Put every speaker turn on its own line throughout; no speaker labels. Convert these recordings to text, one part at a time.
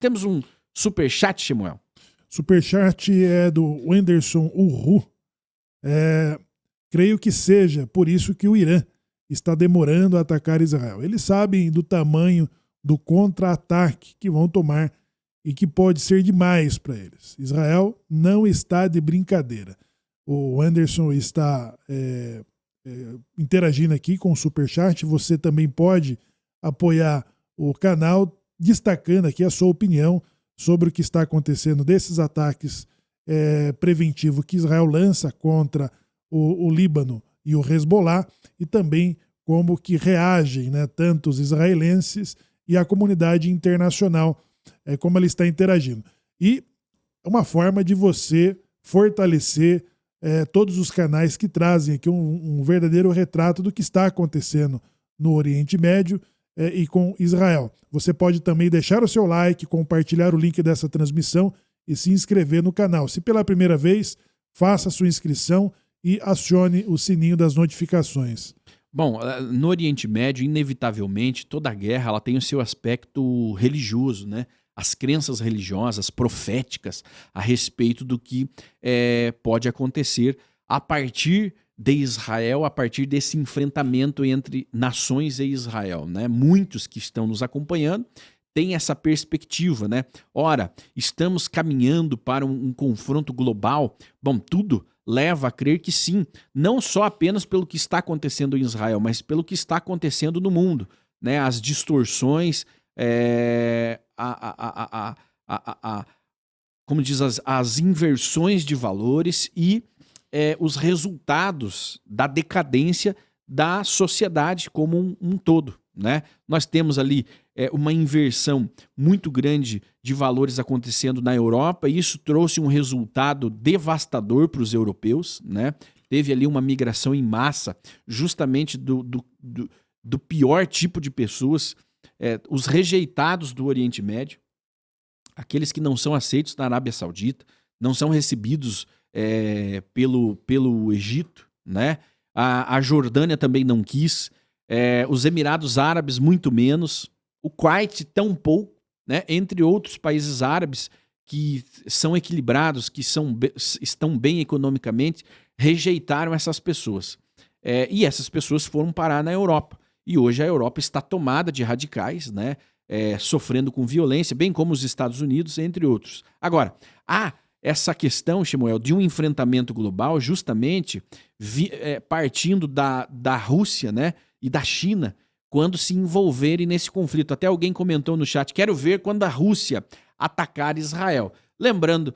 Temos um superchat, Samuel.
Superchat é do Wenderson Urru. Creio que seja por isso que o Irã está demorando a atacar Israel. Eles sabem do tamanho do contra-ataque que vão tomar e que pode ser demais para eles. Israel não está de brincadeira. O Anderson está interagindo aqui com o Superchat. Você também pode apoiar o canal, destacando aqui a sua opinião sobre o que está acontecendo desses ataques preventivos que Israel lança contra o Líbano e o Hezbollah, e também como que reagem, né, tanto os israelenses e a comunidade internacional, como ela está interagindo. E é uma forma de você fortalecer todos os canais que trazem aqui um verdadeiro retrato do que está acontecendo no Oriente Médio e com Israel. Você pode também deixar o seu like, compartilhar o link dessa transmissão e se inscrever no canal. Se pela primeira vez, faça a sua inscrição e acione o sininho das notificações.
Bom, no Oriente Médio, inevitavelmente, toda guerra ela tem o seu aspecto religioso, né? As crenças religiosas, proféticas, a respeito do que pode acontecer a partir de Israel, a partir desse enfrentamento entre nações e Israel, né? Muitos que estão nos acompanhando têm essa perspectiva, né? Ora, estamos caminhando para um confronto global. Bom, tudo leva a crer que sim, não só apenas pelo que está acontecendo em Israel, mas pelo que está acontecendo no mundo, né? As distorções, como diz, as inversões de valores e os resultados da decadência da sociedade como um todo, né? Nós temos ali uma inversão muito grande de valores acontecendo na Europa, e isso trouxe um resultado devastador para os europeus, né? Teve ali uma migração em massa, justamente do pior tipo de pessoas, os rejeitados do Oriente Médio, aqueles que não são aceitos na Arábia Saudita, não são recebidos pelo Egito, né? A Jordânia também não quis, os Emirados Árabes muito menos, o Kuwait tão pouco, né? Entre outros países árabes que são equilibrados, que estão bem economicamente, rejeitaram essas pessoas. E essas pessoas foram parar na Europa. E hoje a Europa está tomada de radicais, né? Sofrendo com violência, bem como os Estados Unidos, entre outros. Agora, essa questão, Samuel, de um enfrentamento global, justamente partindo da Rússia, né, e da China, quando se envolverem nesse conflito. Até alguém comentou no chat, quero ver quando a Rússia atacar Israel. Lembrando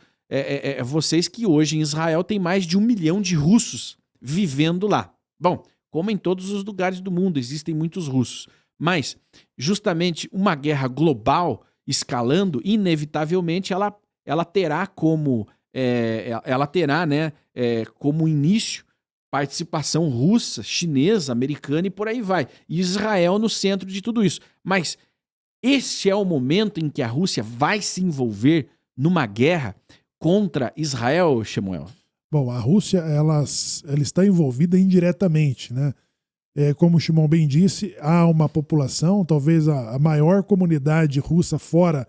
vocês que hoje em Israel tem mais de 1 milhão de russos vivendo lá. Bom, como em todos os lugares do mundo, existem muitos russos. Mas, justamente, uma guerra global escalando, inevitavelmente, ela terá como como início participação russa, chinesa, americana e por aí vai. E Israel no centro de tudo isso. Mas este é o momento em que a Rússia vai se envolver numa guerra contra Israel, Samuel?
Bom, a Rússia ela está envolvida indiretamente, né? Como o Shimon bem disse, há uma população, talvez a maior comunidade russa fora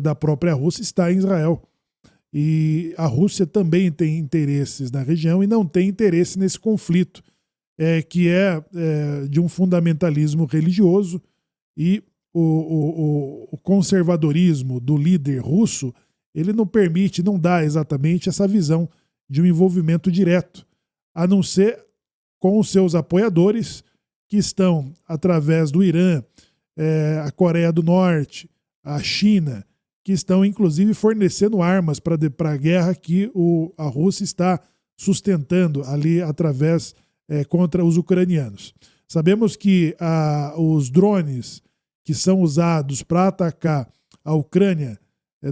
da própria Rússia está em Israel. E a Rússia também tem interesses na região e não tem interesse nesse conflito, que é de um fundamentalismo religioso, e o conservadorismo do líder russo, ele não permite, não dá exatamente essa visão de um envolvimento direto, a não ser com os seus apoiadores, que estão através do Irã, a Coreia do Norte, a China, que estão inclusive fornecendo armas para a guerra que a Rússia está sustentando ali através contra os ucranianos. Sabemos que os drones que são usados para atacar a Ucrânia,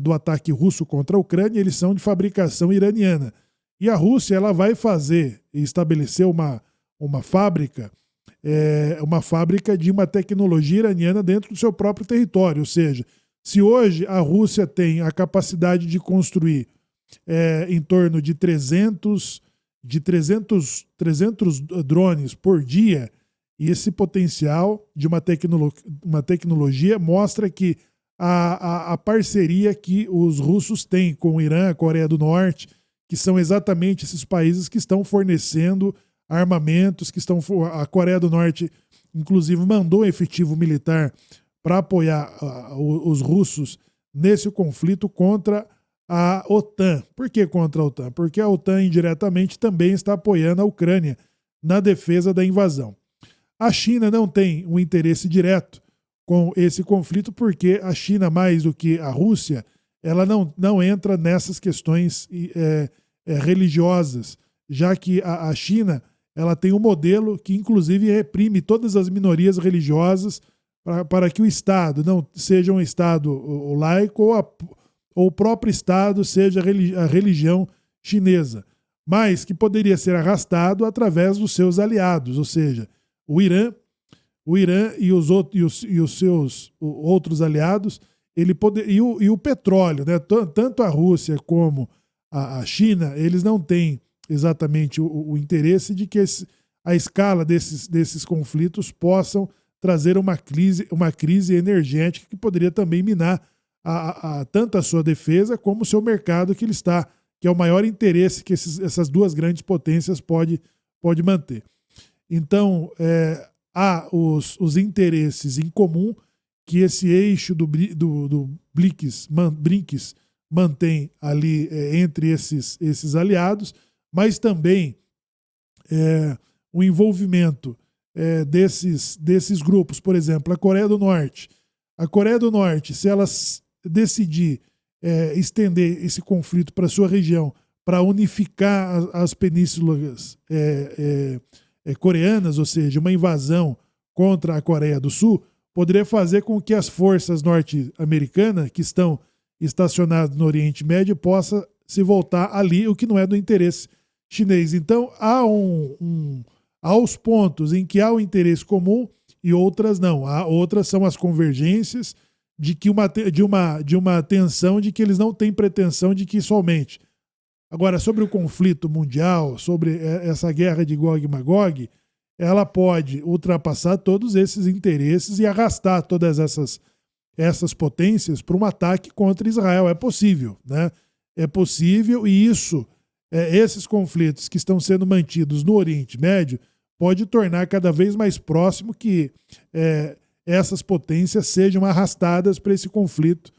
do ataque russo contra a Ucrânia, eles são de fabricação iraniana. E a Rússia ela vai fazer e estabelecer uma fábrica de uma tecnologia iraniana dentro do seu próprio território. Ou seja, se hoje a Rússia tem a capacidade de construir em torno de 300 drones por dia, e esse potencial de uma tecnologia mostra que a parceria que os russos têm com o Irã, a Coreia do Norte, que são exatamente esses países que estão fornecendo armamentos, a Coreia do Norte, inclusive, mandou efetivo militar para apoiar os russos nesse conflito contra a OTAN. Por que contra a OTAN? Porque a OTAN indiretamente também está apoiando a Ucrânia na defesa da invasão. A China não tem um interesse direto com esse conflito porque a China, mais do que a Rússia, ela não entra nessas questões religiosas, já que a China ela tem um modelo que inclusive reprime todas as minorias religiosas para que o Estado não seja um Estado laico ou o próprio Estado seja a religião chinesa, mas que poderia ser arrastado através dos seus aliados, ou seja, o Irã e os seus outros aliados, e o petróleo, né? Tanto a Rússia como a China, eles não têm exatamente o interesse de que a escala desses conflitos possam trazer uma crise energética que poderia também minar tanto a sua defesa como o seu mercado que é o maior interesse que essas duas grandes potências pode manter. Então, há os interesses em comum que esse eixo do BRICS mantém ali entre esses aliados, mas também o envolvimento desses grupos. Por exemplo, a Coreia do Norte. A Coreia do Norte, se ela decidir estender esse conflito para a sua região, para unificar as penínsulas coreanas, ou seja, uma invasão contra a Coreia do Sul, poderia fazer com que as forças norte-americanas que estão estacionadas no Oriente Médio possam se voltar ali, o que não é do interesse chinês. Então, há os pontos em que há o interesse comum e outras não. Outras são as convergências de uma tensão de que eles não têm pretensão de que isso aumente. Agora, sobre o conflito mundial, sobre essa guerra de Gog e Magog, ela pode ultrapassar todos esses interesses e arrastar todas essas potências para um ataque contra Israel. É possível, né? É possível, e esses conflitos que estão sendo mantidos no Oriente Médio pode tornar cada vez mais próximo que essas potências sejam arrastadas para esse conflito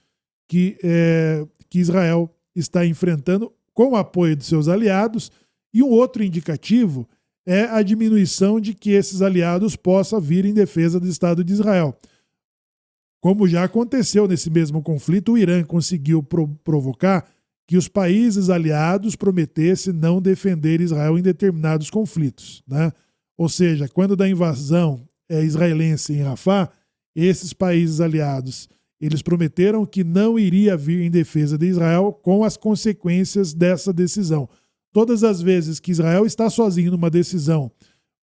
que Israel está enfrentando com o apoio de seus aliados. E um outro indicativo é a diminuição de que esses aliados possam vir em defesa do Estado de Israel. Como já aconteceu nesse mesmo conflito, o Irã conseguiu provocar que os países aliados prometessem não defender Israel em determinados conflitos, né? Ou seja, quando da invasão israelense em Rafah, esses países aliados eles prometeram que não iria vir em defesa de Israel com as consequências dessa decisão. Todas as vezes que Israel está sozinho numa decisão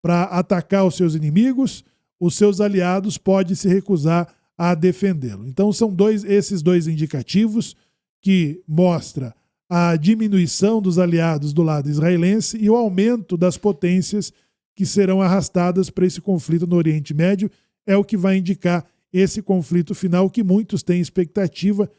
para atacar os seus inimigos, os seus aliados podem se recusar a defendê-lo. Então são esses dois indicativos que mostram a diminuição dos aliados do lado israelense e o aumento das potências que serão arrastadas para esse conflito no Oriente Médio. É o que vai indicar esse conflito final que muitos têm expectativas,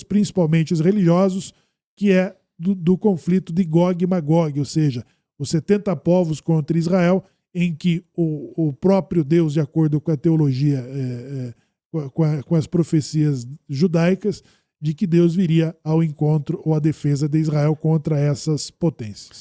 principalmente os religiosos, que é do conflito de Gog e Magog, ou seja, os 70 povos contra Israel, em que o próprio Deus, de acordo com a teologia, com as profecias judaicas, de que Deus viria ao encontro ou à defesa de Israel contra essas potências.